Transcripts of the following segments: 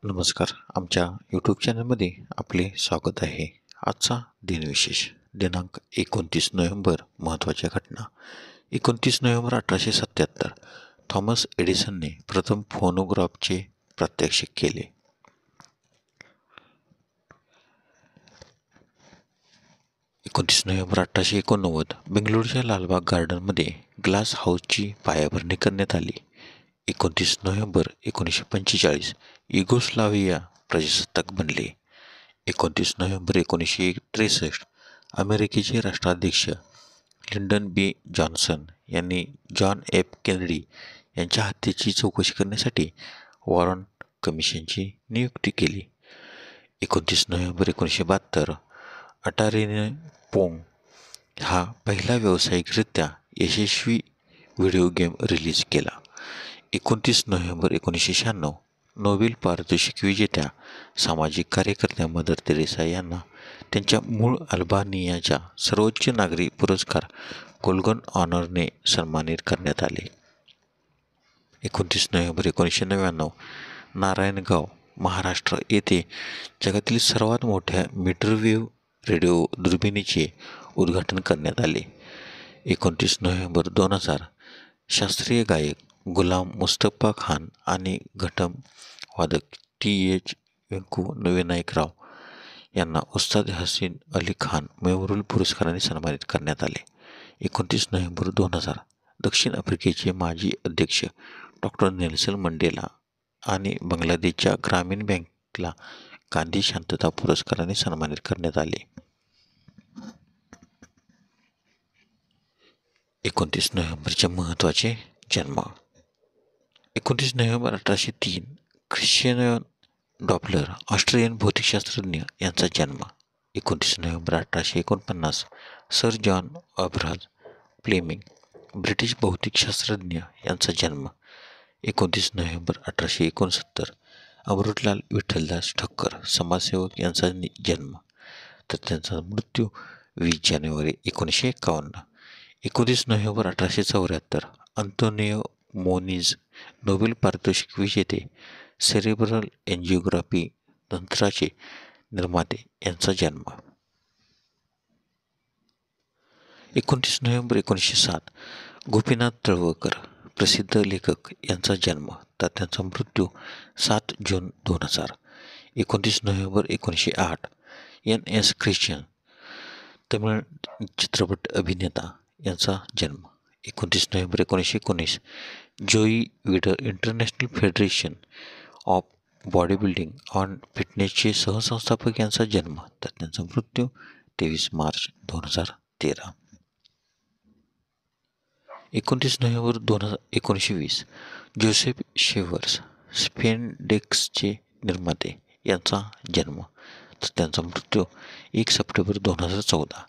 नमस्कार. आमच्या यूट्यूब चॅनलमध्ये आपले स्वागत आहे. आजचा दिनविशेष दिनांक 29 नोव्हेंबर. महत्त्वाच्या घटना. 29 नोव्हेंबर 1877 थॉमस एडिसनने प्रथम फोनोग्राफचे प्रात्यक्षिक केले. 29 नोव्हेंबर 1889 बेंगळुरूच्या लालबाग गार्डनमध्ये ग्लास हाऊसची पायाभरणी करण्यात आली. 29 नोव्हेंबर 1945 युगोस्लाव्हिया प्रजासत्ताक बनले. 29 नोव्हेंबर 1963 अमेरिकेचे राष्ट्राध्यक्ष लिंडन बी जॉन्सन यांनी जॉन एफ केनेडी यांच्या हत्येची चौकशी करण्यासाठी वॉरन कमिशनची नियुक्ती केली. 29 नोव्हेंबर 1972 अटारीने पोंग हा पहिला व्यावसायिकरित्या यशस्वी व्हिडिओ गेम रिलीज केला. 29 नोव्हेंबर 1996 नोबेल पारितोषिक विजेत्या सामाजिक कार्यकर्त्या मदर तेरेसा यांना त्यांच्या मूळ अल्बानियाच्या सर्वोच्च नागरी पुरस्कार गोल्डन ऑनरने सन्मानित करण्यात आले. 29 नोव्हेंबर 1999 नारायणगाव, महाराष्ट्र येथे जगातील सर्वात मोठ्या मीटरवेव्ह रेडिओ दुर्बिणीचे उद्घाटन करण्यात आले. 29 नोव्हेंबर 2000 शास्त्रीय गायक गुलाम मुस्तफा खान आणि घटम वादक टी.एच. व्यंकू विनायकराव यांना उस्ताद हसीन अली खान मेमोरियल पुरस्काराने सन्मानित करण्यात आले. 29 नोव्हेंबर 2000 दक्षिण आफ्रिकेचे माजी अध्यक्ष डॉ. नेल्सन मंडेला आणि बांगलादेशच्या ग्रामीण बँकेला गांधी शांतता पुरस्काराने सन्मानित करण्यात आले. 29 नोव्हेंबरचे महत्त्वाचे जन्म. 29 नोव्हेंबर 1803 ख्रिश्चियन डॉपलर, ऑस्ट्रियन भौतिकशास्त्रज्ञ यांचा जन्म. 29 November 1849 sir John Abraham Fleming, British भौतिकशास्त्रज्ञ यांचा जन्म. 29 नोव्हेंबर 1869 अमृतलाल विठ्ठलदास ठक्कर, समाजसेवक यांचा जन्म, तर त्यांचा मृत्यू 20 जानेवारी 1951. 29 नोव्हेंबर 1874 अंतोनियो मोनिज, नोबेल पारितोषिक विजेते, सेरेब्रल एन्जिओग्राफी तंत्राचे निर्माते यांचा जन्म. 29 नोव्हेंबर 1907 गोपीनाथ तळवळकर, प्रसिद्ध लेखक यांचा जन्म, तर त्यांचा मृत्यू 7 जून 2000. 29 नोव्हेंबर 1908 एन.एस. ख्रिश्चन, तमिळ चित्रपट अभिनेता यांचा जन्म. 29 नोव्हेंबर 1919 Joe Weider, International Federation of bodybuilding on फिटनेसचे सहसंस्थापक यांचा जन्म, तर त्यांचा मृत्यू 23 मार्च 2013. 29 नोव्हेंबर 1920 जोसेफ शेव्हर्स, स्पेनडेक्सचे निर्माते यांचा जन्म, तर त्यांचा मृत्यू 1 सप्टेंबर 2014.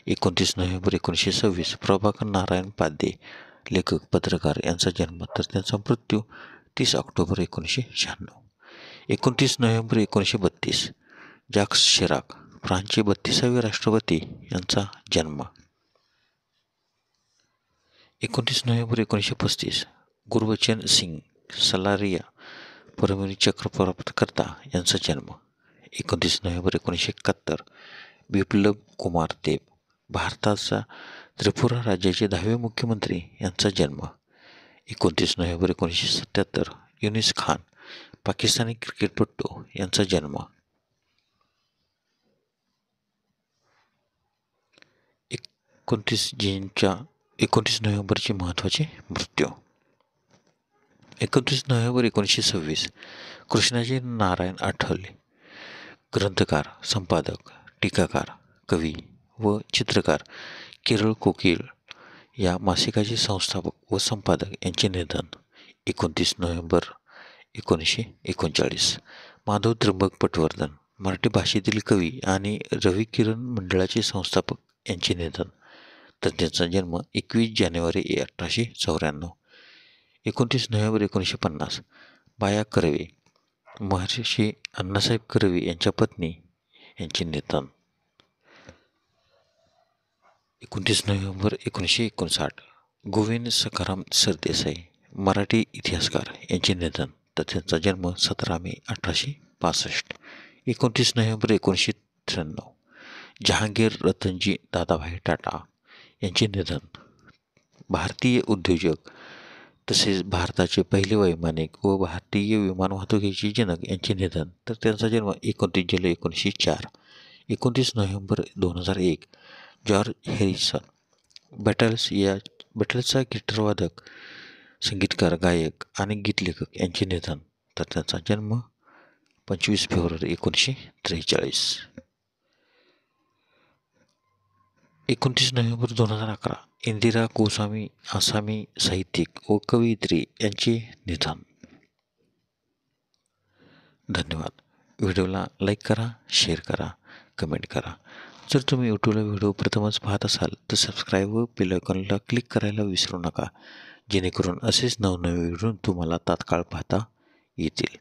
29 नोव्हेंबर 1926 प्रभाकर नारायण पाध्ये, लेखक पत्रकार यांचा जन्म, तर त्यांचा मृत्यू 30 ऑक्टोबर 1996. 29 नोव्हेंबर 1932 जॅक्स शिराक, फ्रान्सचे 32वे राष्ट्रपती यांचा जन्म. 29 नोव्हेंबर 1935 गुरबचन सिंग सलारिया, परमवीर चक्र प्राप्तकर्ता यांचा जन्म. 29 नोव्हेंबर 1971 बिप्लब कुमार देब, भारताचा त्रिपुरा राज्याचे 10वे मुख्यमंत्री यांचा जन्म. 29 नोव्हेंबर 1977 युनिस खान, पाकिस्तानी क्रिकेटपटू यांचा जन्म. 29 नोव्हेंबरचे महत्त्वाचे मृत्यू. 29 नोव्हेंबर 1926 कृष्णाजी नारायण आठवले, ग्रंथकार, संपादक, टीकाकार, कवी व चित्रकार, केरळ कोकिळ या मासिकाचे संस्थापक व संपादक यांचे निधन. 29 नोव्हेंबर 1939 माधव त्र्यंबक पटवर्धन, मराठी भाषेतील कवी आणि रवी किरण मंडळाचे संस्थापक यांचे निधन, तर त्यांचा जन्म 21 जानेवारी 1894. 29 नोव्हेंबर 1950 बाया कर्वे, महर्षी अण्णासाहेब कर्वे यांच्या पत्नी यांचे निधन. 29 नोव्हेंबर 1959 गोविंद सखाराम सरदेसाई, मराठी इतिहासकार यांचे निधन, तर त्यांचा जन्म 17 मे 1865. 29 नोव्हेंबर 1993 जहांगीर रतनजी दादाभाई टाटा यांचे निधन. भारतीय उद्योजक तसेच भारताचे पहिले वैमानिक व भारतीय विमान वाहतुकीचे जनक यांचे निधन. तर त्यांचा जन्म 29 जुलै 1904. 29 नोव्हेंबर 2001 जॉर्ज हॅरिसन बेटल्सचा गिटारवादक, संगीतकार, गायक आणि गीतलेखक यांचे निधन. तर त्यांचा जन्म 25 फेब्रुवारी 1943. 29 नोव्हेंबर 2011 इंदिरा गोस्वामी आसामी साहित्यिक व कवयित्री यांचे निधन. धन्यवाद. व्हिडिओला लाईक करा, शेअर करा, कमेंट करा. जर तुम्ही यूट्यूबला व्हिडिओ प्रथमच पाहत असाल तर सबस्क्राईब व बेल आयकॉनला क्लिक करायला विसरू नका, जेणेकरून असेच नवनवे व्हिडिओ तुम्हाला तात्काळ पाहता येतील.